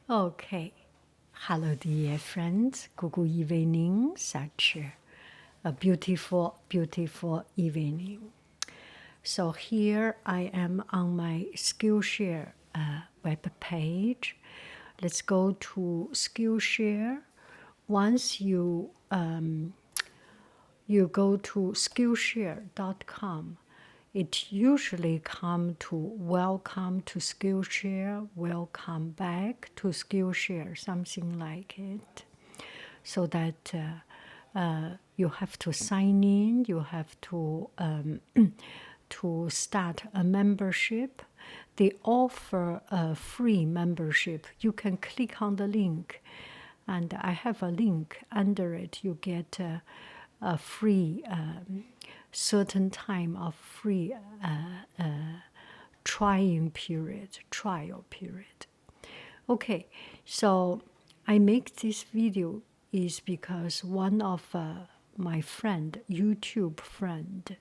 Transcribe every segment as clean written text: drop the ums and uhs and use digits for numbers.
Okay. Hello, dear friends. Good evening. Such a beautiful, beautiful evening. So here I am on my Skillshare web page. Let's go to Skillshare. Once you go to Skillshare.com, it usually come to welcome to Skillshare, welcome back to Skillshare, something like it. So that you have to sign in, you have to to start a membership. They offer a free membership. You can click on the link, and I have a link under it. You get a free certain time of free trial period. Okay, so I make this video is because one of my friend, YouTube friend,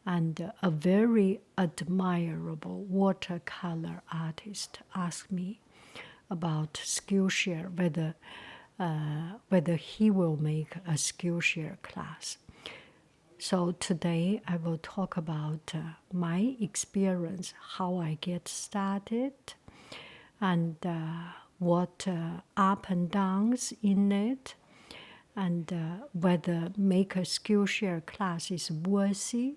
and a very admirable watercolor artist asked me about Skillshare, whether he will make a Skillshare class. So today I will talk about my experience, how I get started, and what up and downs in it, and whether make a Skillshare class is worthy,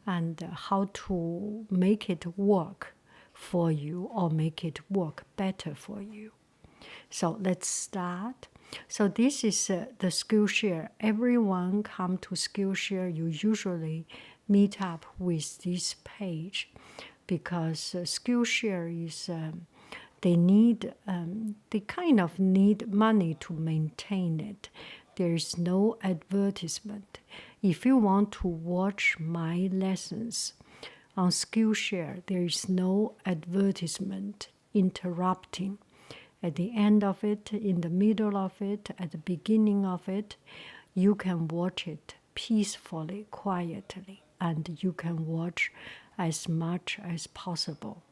and how to make it work for you or make it work better for you. So let's start. So this is the Skillshare. Everyone come to Skillshare, you usually meet up with this page because Skillshare is they kind of need money to maintain it. There is no advertisement. If you want to watch my lessons on Skillshare, there is no advertisement interrupting. At the end of it, in the middle of it, at the beginning of it, you can watch it peacefully, quietly, and you can watch as much as possible.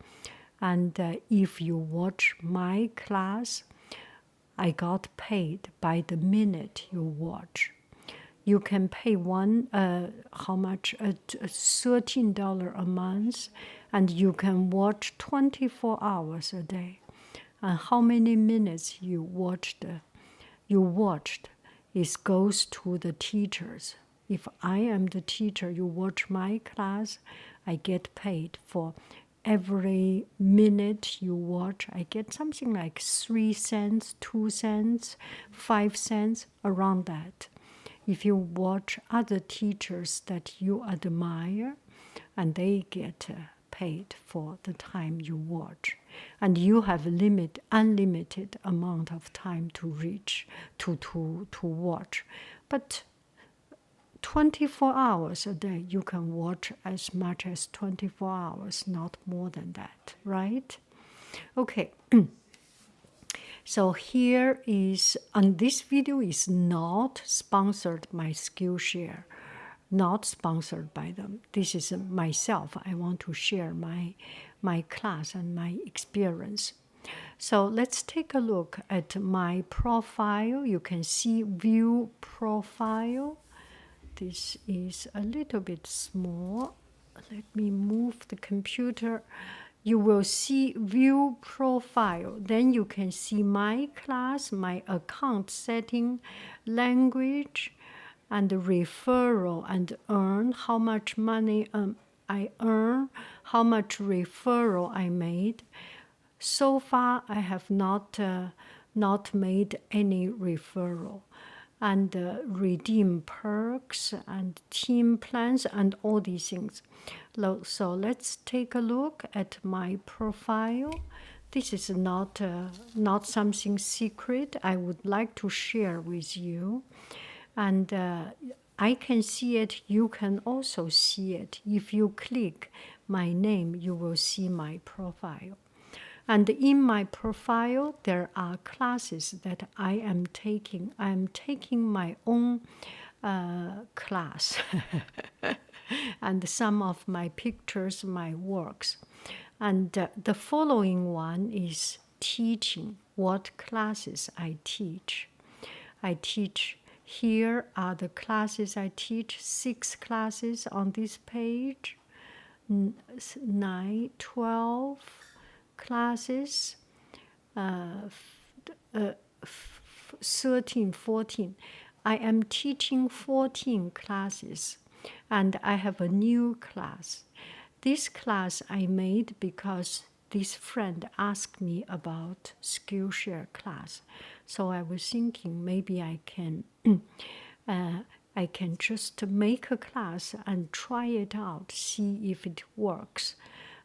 And if you watch my class, I got paid by the minute you watch. You can pay how much? $13 a month, and you can watch 24 hours a day. And how many minutes you watched, it goes to the teachers. If I am the teacher, you watch my class, I get paid for every minute you watch. I get something like 3 cents, 2 cents, 5 cents, around that. If you watch other teachers that you admire, and they get paid for the time you watch, and you have unlimited amount of time to reach to watch, but 24 hours a day you can watch as much as 24 hours, not more than that, right? Okay. So here is, and this video is not sponsored by Skillshare, not sponsored by them. This is myself. I want to share my class and my experience. So let's take a look at my profile. You can see view profile. This is a little bit small. Let me move the computer. You will see view profile. Then you can see my class, my account setting, language, and referral, and earn, how much money I earn, how much referral I made. So far, I have not made any referral, and redeem perks and team plans and all these things. So let's take a look at my profile. This is not something secret. I would like to share with you, and I can see it. You can also see it. If you click my name, you will see my profile. And in my profile, there are classes that I am taking. I am taking my own class and some of my pictures, my works. And the following one is teaching, what classes I teach. I teach, here are the classes I teach, 6 classes on this page, 9, 12 classes, 13, 14. I am teaching 14 classes, and I have a new class. This class I made because this friend asked me about Skillshare class. So I was thinking maybe I can just make a class and try it out, see if it works,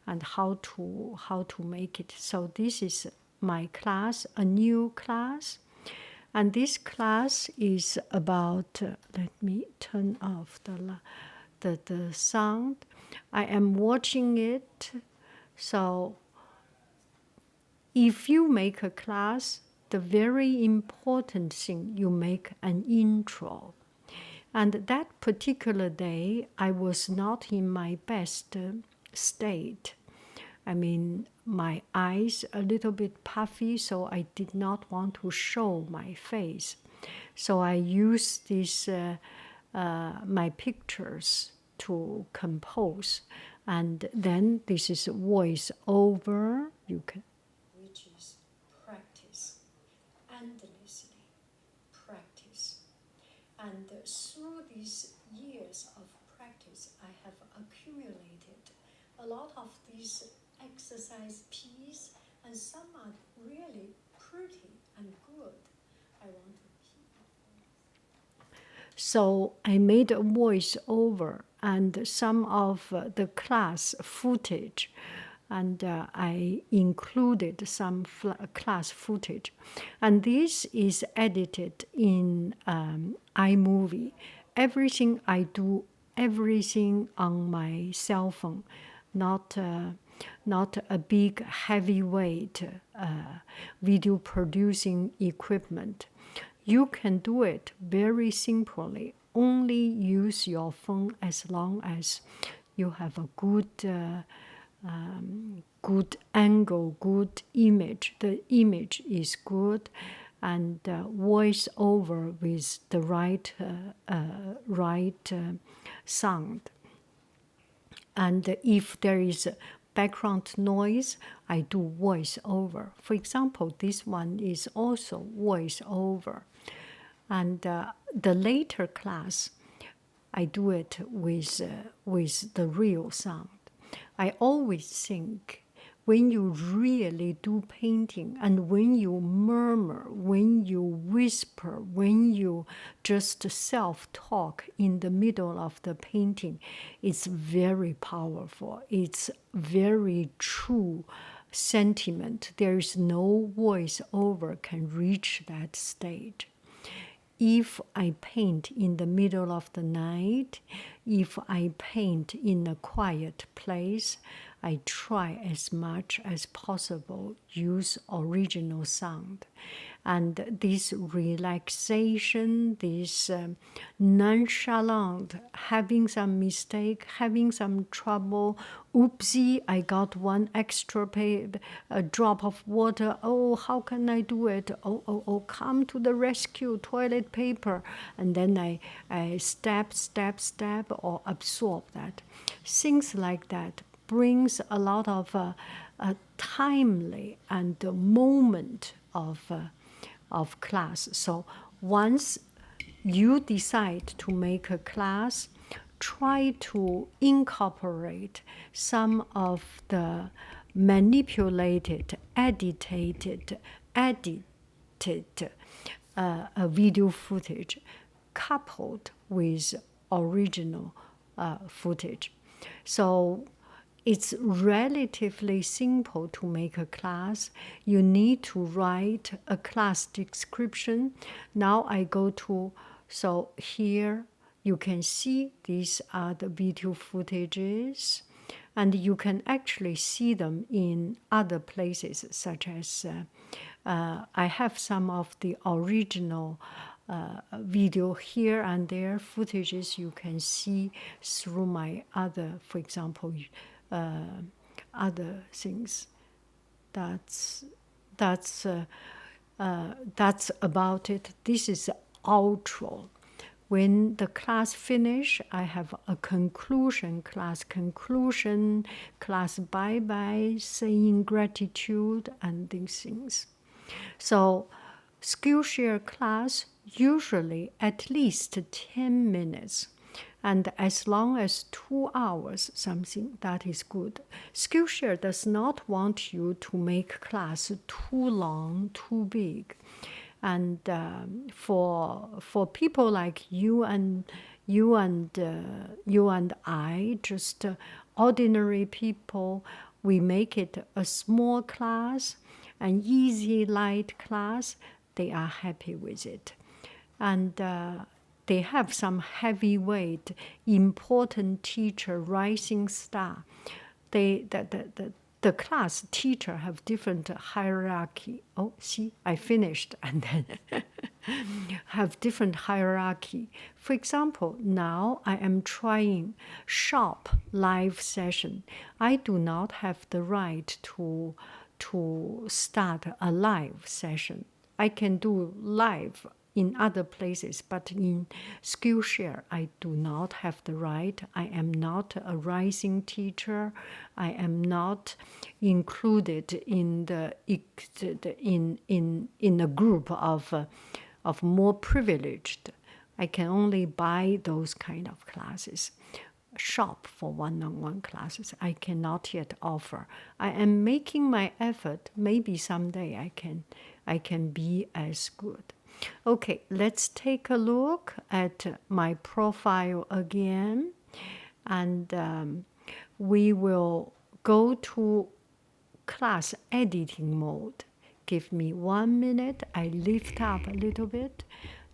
and how to make it. So this is my class, a new class, and this class is about. Let me turn off the sound. I am watching it. So if you make a class, the very important thing, you make an intro. And that particular day, I was not in my best state. I mean, my eyes a little bit puffy, so I did not want to show my face. So I used this my pictures to compose, and then this is voice over. You can, which is practice, endlessly practice. And through these years of practice, I have accumulated a lot of these exercise pieces, and some are really pretty and good. I want to keep. So I made a voiceover and some of the class footage, and I included some class footage. And this is edited in iMovie. Everything I do, everything on my cell phone, not a big heavyweight video producing equipment. You can do it very simply. Only use your phone as long as you have a good good angle, good image. The image is good, and voice over with the right sound. And if there is background noise, I do voice over. For example, this one is also voice over. And the later class, I do it with the real sound. I always think when you really do painting, and when you murmur, when you whisper, when you just self-talk in the middle of the painting, it's very powerful. It's very true sentiment. There is no voice over can reach that stage. If I paint in the middle of the night, if I paint in a quiet place, I try as much as possible use original sound. And this relaxation, this nonchalant, having some mistake, having some trouble, oopsie, I got one extra a drop of water, oh, how can I do it? Oh, come to the rescue, toilet paper. And then I step, or absorb that. Things like that brings a lot of timely and moment of class. So once you decide to make a class, try to incorporate some of the manipulated, edited video footage coupled with original footage. So it's relatively simple to make a class. You need to write a class description. Now I go to, so here you can see these are the video footages, and you can actually see them in other places, such as I have some of the original video here and there footages you can see through my other, for example, other things. That's that's about it. This is outro. When the class finish, I have a conclusion, class bye-bye, saying gratitude, and these things. So Skillshare class usually at least 10 minutes. And as long as 2 hours, something that is good. Skillshare does not want you to make class too long, too big. And for people like you and I, just ordinary people, we make it a small class, an easy, light class. They are happy with it, and they have some heavyweight, important teacher, rising star. The class teacher have different hierarchy. Oh, see, I finished, and then have different hierarchy. For example, now I am trying shop live session. I do not have the right to start a live session. I can do live in other places, but in Skillshare, I do not have the right. I am not a rising teacher. I am not included in the in a group of more privileged. I can only buy those kind of classes. Shop for one-on-one classes. I cannot yet offer. I am making my effort. Maybe someday I can be as good. Okay, let's take a look at my profile again, and we will go to class editing mode. Give me 1 minute. I lift up a little bit.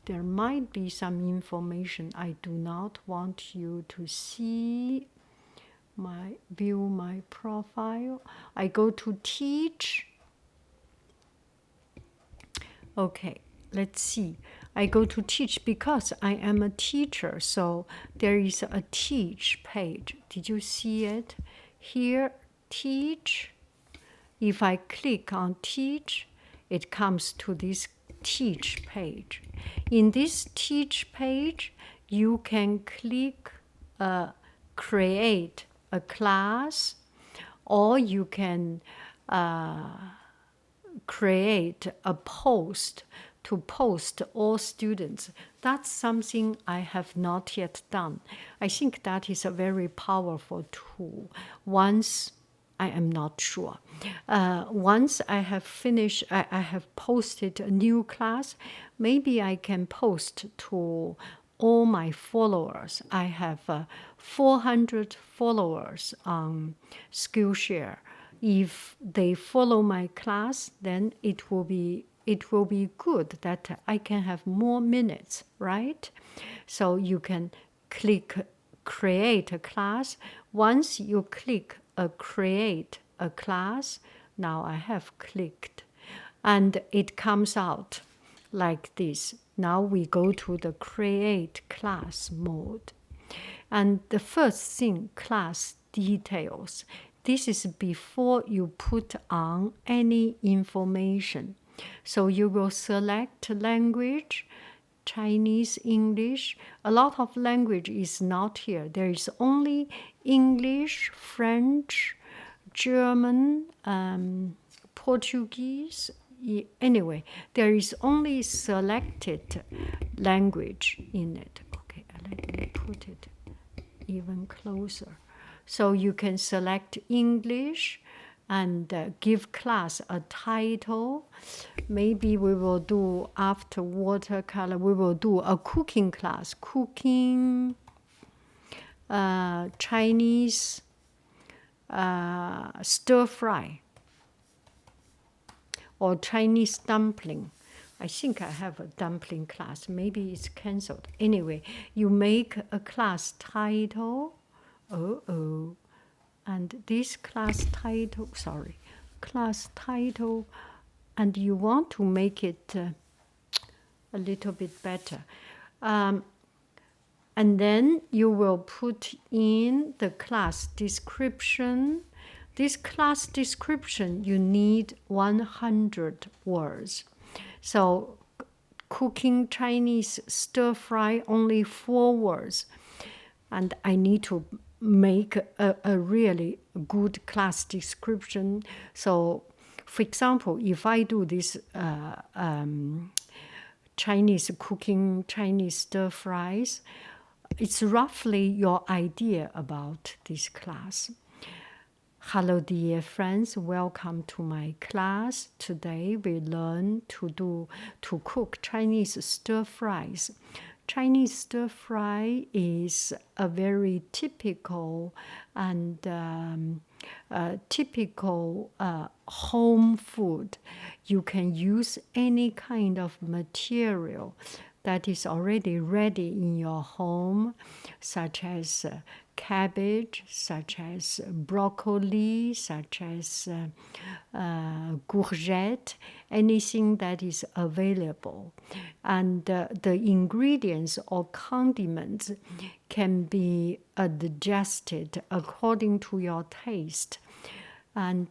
There might be some information I do not want you to see. View my profile. I go to teach. Okay, let's see. I go to teach because I am a teacher, so there is a teach page. Did you see it? Here, teach. If I click on teach, it comes to this teach page. In this teach page, you can click create a class, or you can create a post to post all students. That's something I have not yet done. I think that is a very powerful tool. Once I am not sure. Once I have finished, I have posted a new class, maybe I can post to all my followers. I have 400 followers on Skillshare. If they follow my class, then it will be good that I can have more minutes, right? So you can click create a class. Once you click create a class, now I have clicked, and it comes out like this. Now we go to the create class mode. And the first thing, class details. This is before you put on any information. So you will select language, Chinese, English. A lot of language is not here. There is only English, French, German, Portuguese. Anyway, there is only selected language in it. Okay, let me put it even closer. So you can select English and give class a title. Maybe we will do, after watercolor, we will do a cooking class. Cooking, Chinese, stir fry, or Chinese dumpling. I think I have a dumpling class. Maybe it's canceled. Anyway, you make a class title. And this class title, and you want to make it a little bit better. And then you will put in the class description, This class description, you need 100 words. So cooking Chinese stir fry, only 4 words. And I need to make a really good class description. So, for example, if I do this Chinese cooking, Chinese stir fries, it's roughly your idea about this class. Hello, dear friends. Welcome to my class. Today we learn to cook Chinese stir fries. Chinese stir fry is a very typical and home food. You can use any kind of material that is already ready in your home, such as cabbage, such as broccoli, such as courgette, anything that is available. And the ingredients or condiments can be adjusted according to your taste. And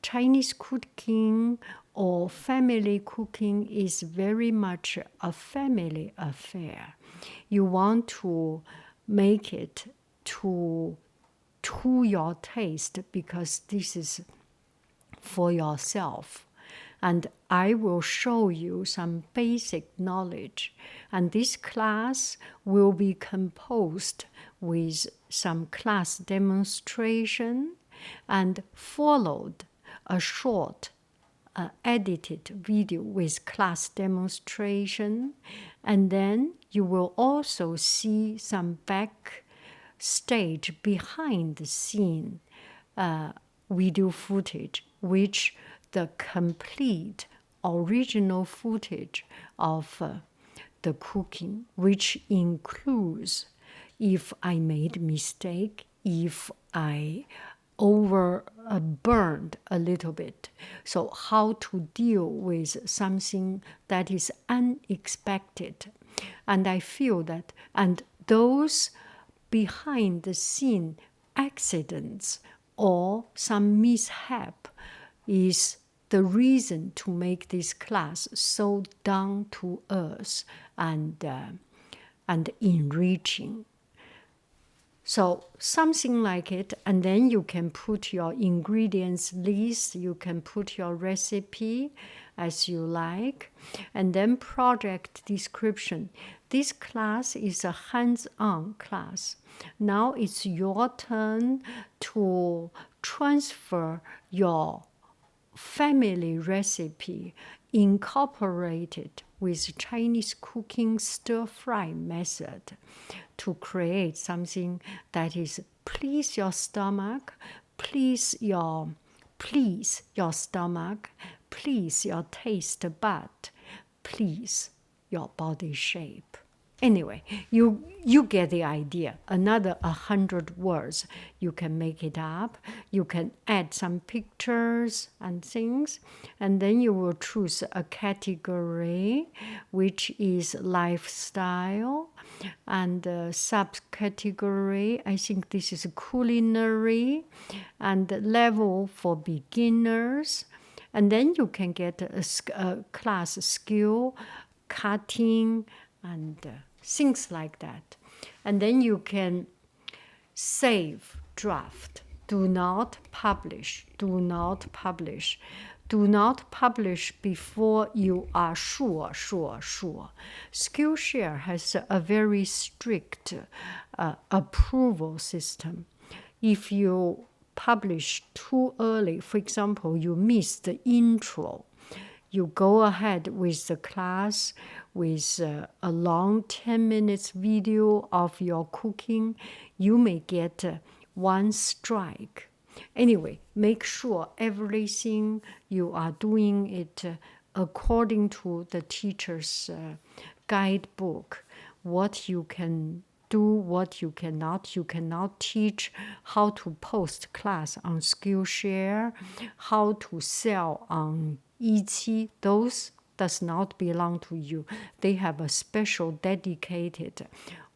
Chinese cooking or family cooking is very much a family affair. You want to make it to your taste because this is for yourself. And I will show you some basic knowledge. And this class will be composed with some class demonstration and followed a short edited video with class demonstration. And then you will also see some backstage, behind the scene video footage, which the complete original footage of the cooking, which includes if I made mistake, if I burned a little bit. So how to deal with something that is unexpected. And I feel that, and those behind the scene accidents or some mishap is the reason to make this class so down to earth and enriching. So something like it, and then you can put your ingredients list, you can put your recipe as you like, and then project description. This class is a hands-on class. Now it's your turn to transfer your family recipe, incorporate it with Chinese cooking stir-fry method to create something that is please your stomach, please your stomach, please your taste bud, please your body shape. Anyway, you get the idea. Another 100 words. You can make it up. You can add some pictures and things. And then you will choose a category, which is lifestyle. And a subcategory, I think this is culinary. And level for beginners. And then you can get a class skill, cutting, and things like that. And then you can save draft. Do not publish. Do not publish. Do not publish before you are sure. Skillshare has a very strict approval system. If you publish too early, for example, you miss the intro, you go ahead with the class with a long 10 minutes video of your cooking, you may get one strike. Anyway, make sure everything you are doing it according to the teacher's guidebook, what you can do, what you cannot. You cannot teach how to post class on Skillshare, how to sell on Yiqi. Those does not belong to you. They have a special dedicated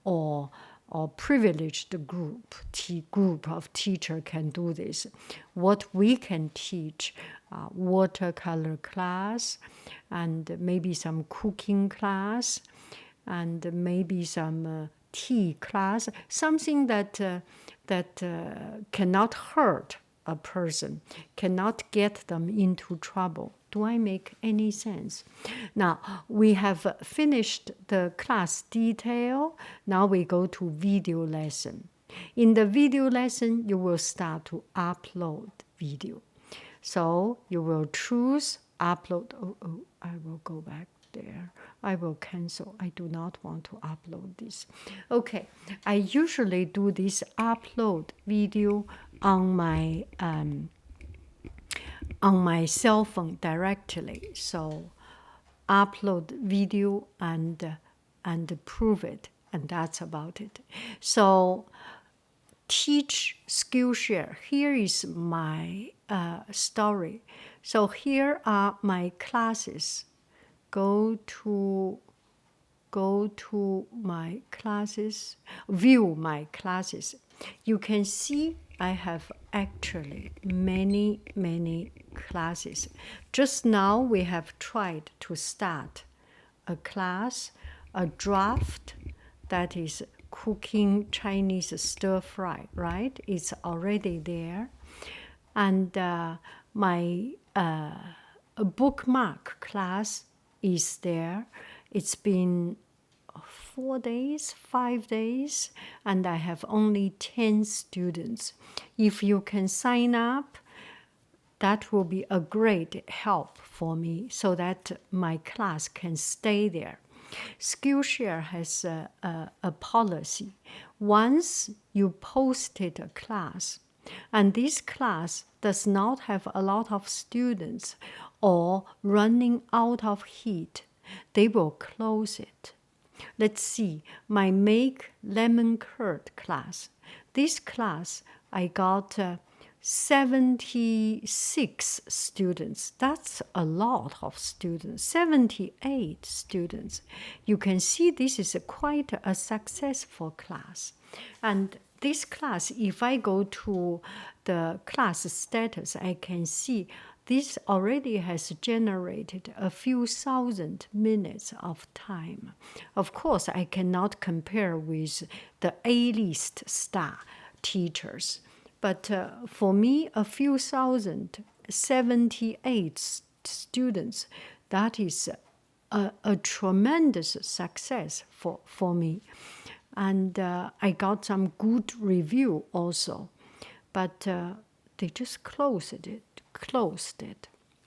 or or privileged group of teacher can do this. What we can teach, watercolor class, and maybe some cooking class, and maybe some tea class, something that cannot hurt a person, cannot get them into trouble. Do I make any sense? Now, we have finished the class detail. Now we go to video lesson. In the video lesson, you will start to upload video. So you will choose upload. I will go back there. I will cancel. I do not want to upload this. Okay, I usually do this upload video on my cell phone directly. So upload video and prove it, and that's about it. So teach Skillshare. Here is my story. So here are my classes. Go to my classes, view my classes. You can see I have actually many classes. Just now we have tried to start a class, a draft, that is cooking Chinese stir fry, right? It's already there. And my bookmark class is there. It's been 4 days, 5 days, and I have only 10 students. If you can sign up, that will be a great help for me so that my class can stay there. Skillshare has a policy. Once you posted a class, and this class does not have a lot of students or running out of heat, they will close it. Let's see, my Make Lemon Curd class. This class, I got 76 students. That's a lot of students, 78 students. You can see this is quite a successful class. And this class, if I go to the class status, I can see this already has generated a few thousand minutes of time. Of course, I cannot compare with the A-list star teachers. But for me, a few thousand, 78 students, that is a tremendous success for me. And I got some good review also. But they just closed it.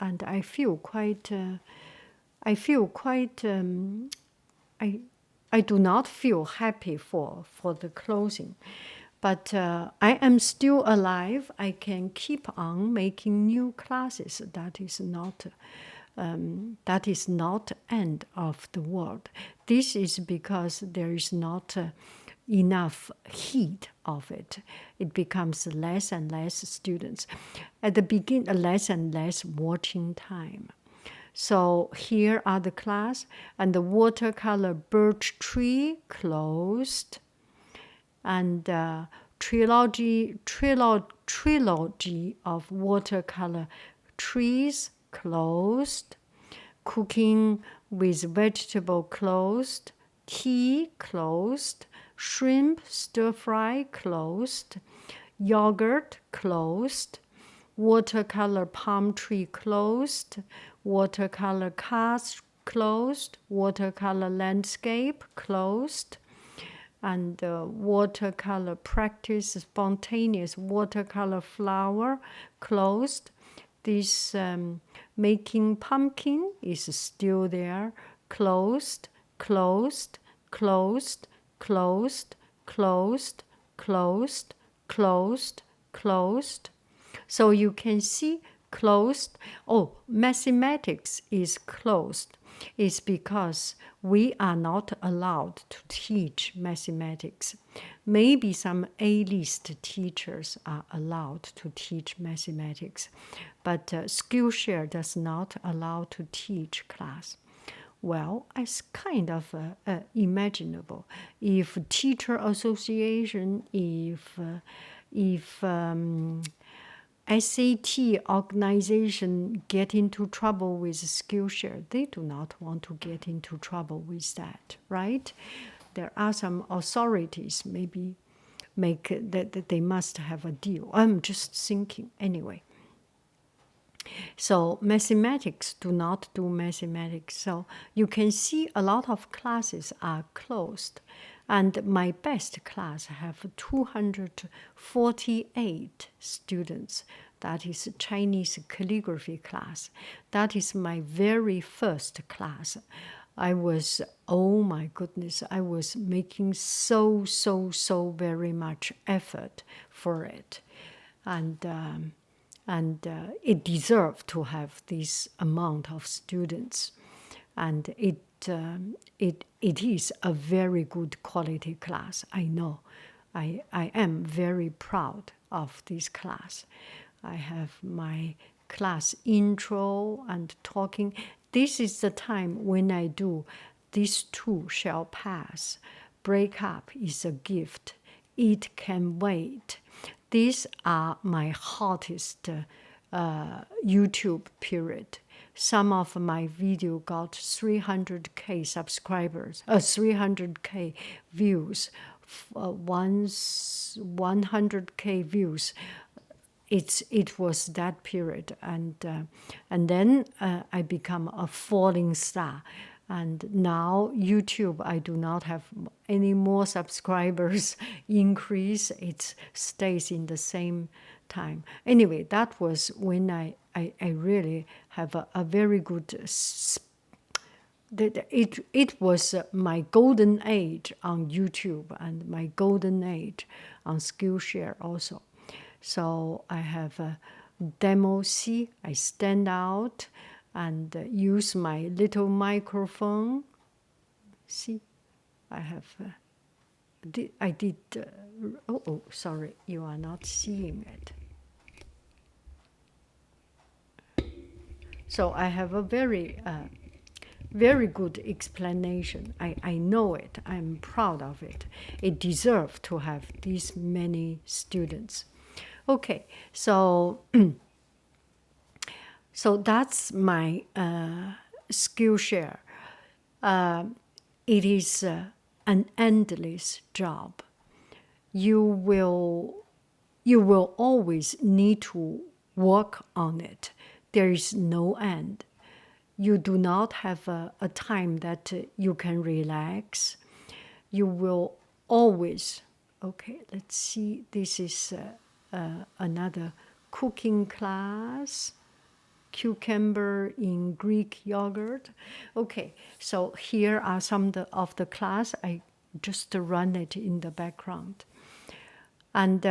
And I feel quite, I do not feel happy for the closing. But I am still alive. I can keep on making new classes. That is not end of the world. This is because there is not enough heat of it. It becomes less and less students. At the beginning, less and less watching time. So here are the class, and the watercolor birch tree closed, and trilogy of watercolor trees closed, cooking with vegetable closed, tea closed, shrimp stir fry closed, yogurt closed, watercolor palm tree closed, watercolor cars closed, watercolor landscape closed, and watercolor practice spontaneous watercolor flower closed. This making pumpkin is still there, closed, closed, closed, closed, closed, closed, closed, closed. So you can see closed. Oh, mathematics is closed. It's because we are not allowed to teach mathematics. Maybe some A-list teachers are allowed to teach mathematics, but Skillshare does not allow to teach class. Well, it's kind of imaginable. If teacher association, if SAT organization get into trouble with Skillshare, they do not want to get into trouble with that, right? There are some authorities maybe make that they must have a deal. I'm just thinking anyway. So mathematics do not do mathematics. So you can see a lot of classes are closed. And my best class have 248 students. That is Chinese calligraphy class. That is my very first class. I was, oh my goodness, I was making so very much effort for it. And it deserved to have this amount of students, and it is a very good quality class. I know, I am very proud of this class. I have my class intro and talking. This is the time when I do "This too shall pass." Break up is a gift. It can wait. These are my hottest YouTube period. Some of my video got 300K subscribers, 300K views, 100K views. It was that period, and then I become a falling star. And now YouTube, I do not have any more subscribers increase. It stays in the same time. Anyway, that was when I really have a very good, it was my golden age on YouTube and my golden age on Skillshare also. So I have a demo C. I stand out and use my little microphone. See, I have, I did, oh, sorry, you are not seeing it. So I have a very, very good explanation. I know it, I'm proud of it. It deserves to have these many students. Okay, so so that's my Skillshare. It is an endless job. You will always need to work on it. There is no end. You do not have a time that you can relax. You will always, okay, let's see, this is another cooking class, cucumber in Greek yogurt. Okay, so here are some of the class. I just run it in the background. And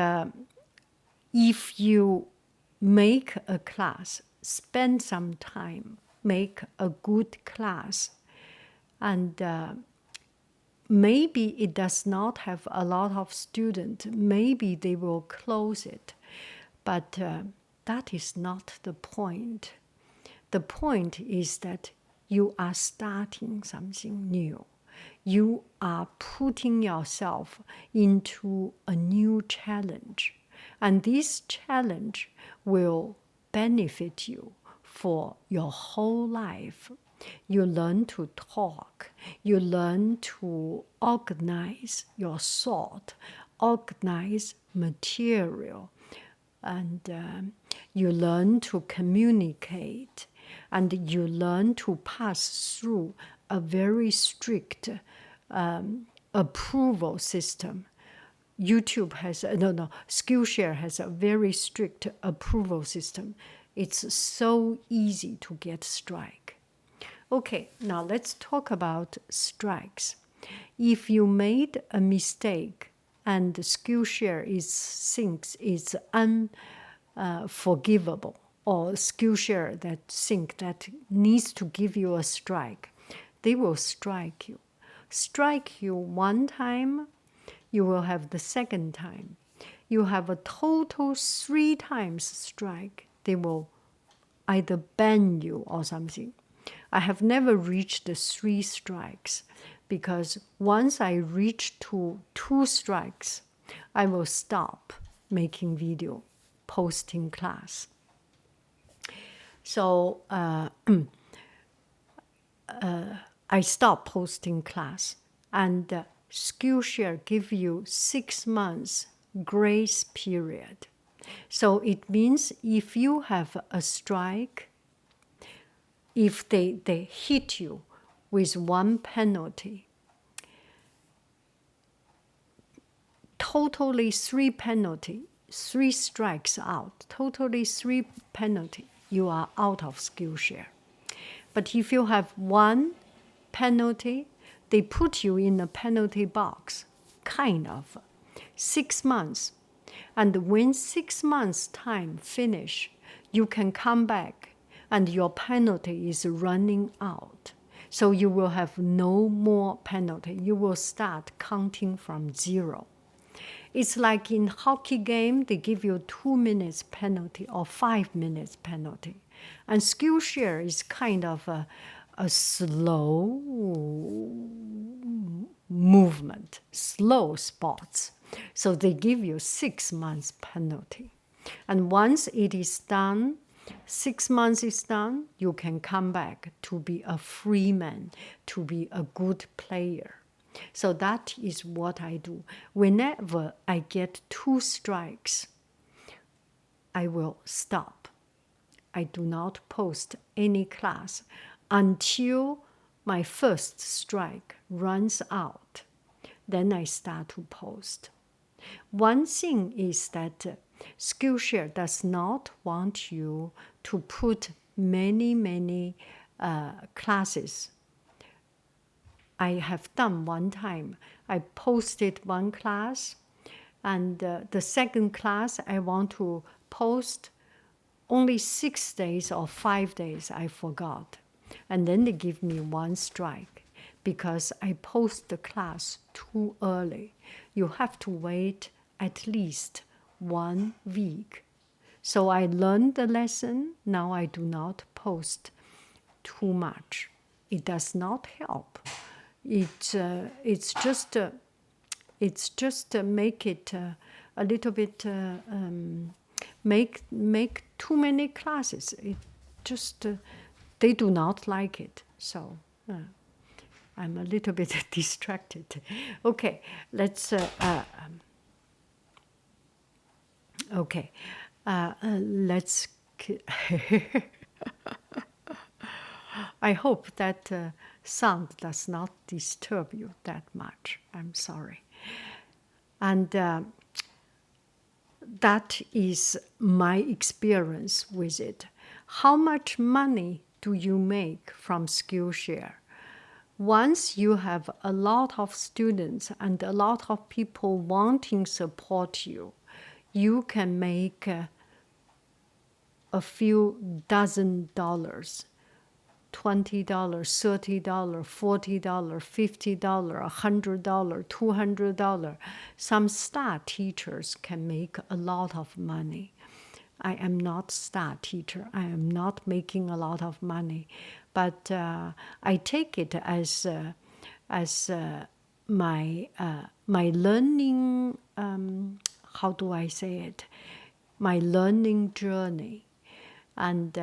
if you make a class, spend some time, make a good class, and maybe it does not have a lot of students, maybe they will close it, but that is not the point. The point is that you are starting something new. You are putting yourself into a new challenge. And this challenge will benefit you for your whole life. You learn to talk. You learn to organize your thought, organize material. And you learn to communicate. And you learn to pass through a very strict approval system. YouTube has, Skillshare has a very strict approval system. It's so easy to get strike. Okay, now let's talk about strikes. If you made a mistake and Skillshare thinks it's unforgivable, or Skillshare that think that needs to give you a strike, they will strike you. Strike you one time, you will have the second time. You have a total 3 times strike. They will either ban you or something. I have never reached the 3 strikes, because once I reach to 2 strikes, I will stop making video, posting class. So I stop posting class, and Skillshare give you 6 months grace period. So it means if you have a strike, if they hit you with 1 penalty, totally 3 penalty, 3 strikes out, totally 3 penalty, you are out of Skillshare. But if you have 1 penalty, they put you in a penalty box, kind of, 6 months. And when 6 months time finish, you can come back and your penalty is running out. So you will have no more penalty. You will start counting from 0. It's like in hockey game, they give you 2 minutes penalty or 5 minutes penalty. And Skillshare is kind of a slow movement, slow sports. So they give you 6 months penalty. And once it is done, 6 months is done, you can come back to be a free man, to be a good player. So that is what I do. Whenever I get 2 strikes, I will stop. I do not post any class until my first strike runs out. Then I start to post. One thing is that Skillshare does not want you to put many classes. I have done one time. I posted 1 class, and the second class I want to post only 6 days or 5 days, I forgot. And then they give me 1 strike because I post the class too early. You have to wait at least 1 week. So I learned the lesson. Now I do not post too much. It does not help. It's just make it a little bit make too many classes. It just they do not like it. So I'm a little bit distracted. Okay, let's okay, let's. I hope that sound does not disturb you that much. I'm sorry. And that is my experience with it. How much money do you make from Skillshare? Once you have a lot of students and a lot of people wanting support you, you can make a few dozen dollars. $20, $30, $40, $50, $100, $200. Some star teachers can make a lot of money. I am not star teacher. I am not making a lot of money, but I take it as my learning. How do I say it? My learning journey, and.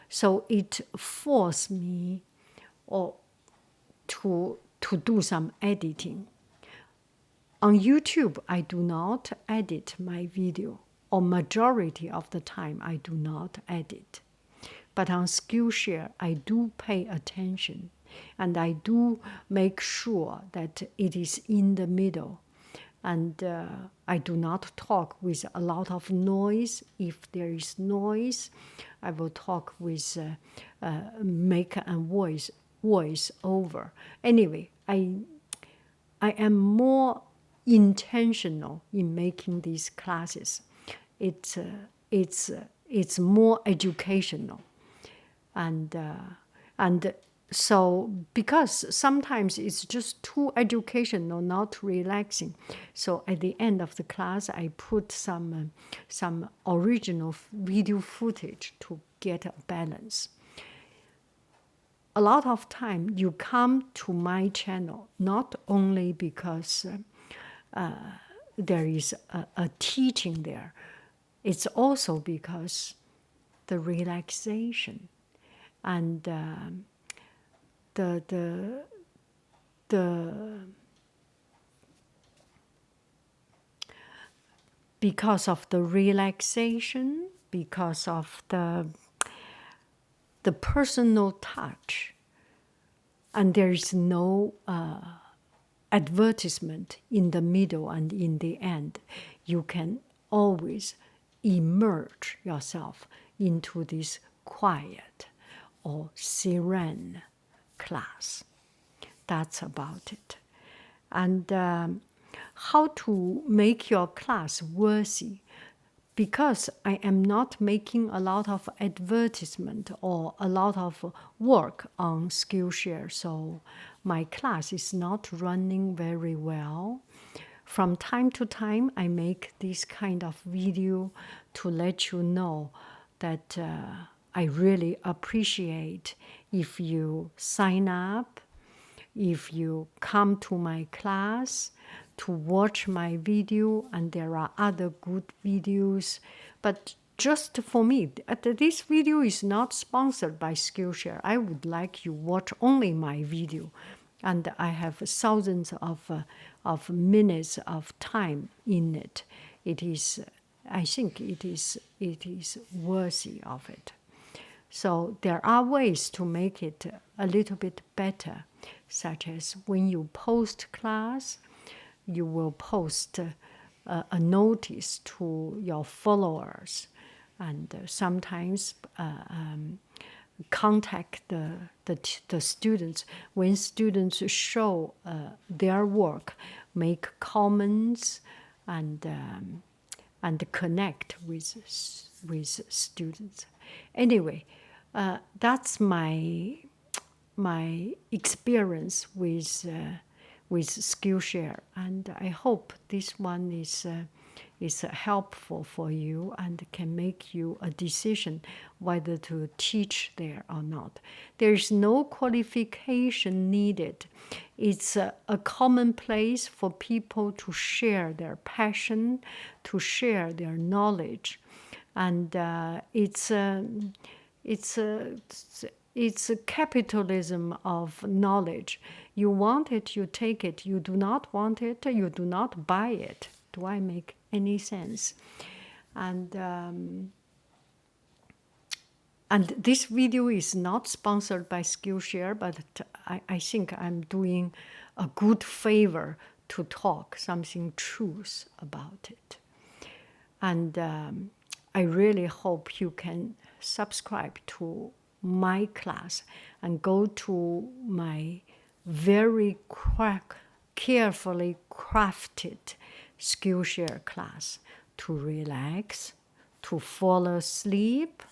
So it forced me to do some editing. On YouTube, I do not edit my video, or majority of the time I do not edit. But on Skillshare, I do pay attention, and I do make sure that it is in the middle. And I do not talk with a lot of noise. If there is noise, I will talk with make a voice over. Anyway, I am more intentional in making these classes. It's more educational, and so because sometimes it's just too educational, not relaxing. So at the end of the class, I put some original video footage to get a balance. a lot of time you come to my channel not only because there is a teaching there, it's also because the relaxation and the because of the relaxation, because of the personal touch, and there is no advertisement in the middle and in the end. You can always immerse yourself into this quiet or serene class. That's about it. And how to make your class worthy, because I am not making a lot of advertisement or a lot of work on Skillshare, so my class is not running very well. From time to time, I make this kind of video to let you know that I really appreciate if you sign up, if you come to my class to watch my video, and there are other good videos. But just for me, this video is not sponsored by Skillshare. I would like you watch only my video. And I have thousands of minutes of time in it. It is, I think it is worthy of it. So there are ways to make it a little bit better, such as when you post class, you will post a notice to your followers, and sometimes contact the students. When students show their work, make comments, and connect with students. Anyway, that's my experience with Skillshare, and I hope this one is helpful for you and can make you a decision whether to teach there or not. There is no qualification needed. It's a common place for people to share their passion, to share their knowledge, and it's a capitalism of knowledge. You want it, you take it. You do not want it, you do not buy it. Do I make any sense? And this video is not sponsored by Skillshare, but I think I'm doing a good favor to talk something truth about it. And I really hope you can subscribe to my class and go to my very carefully crafted Skillshare class to relax, to fall asleep,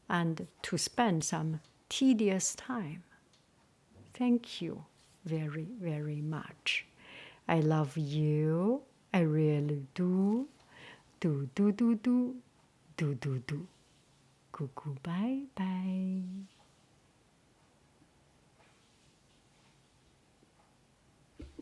and to spend some tedious time. Thank you very, very much. I love you. I really do. Do, do, do, do, do, do, do. Cuckoo, bye, bye.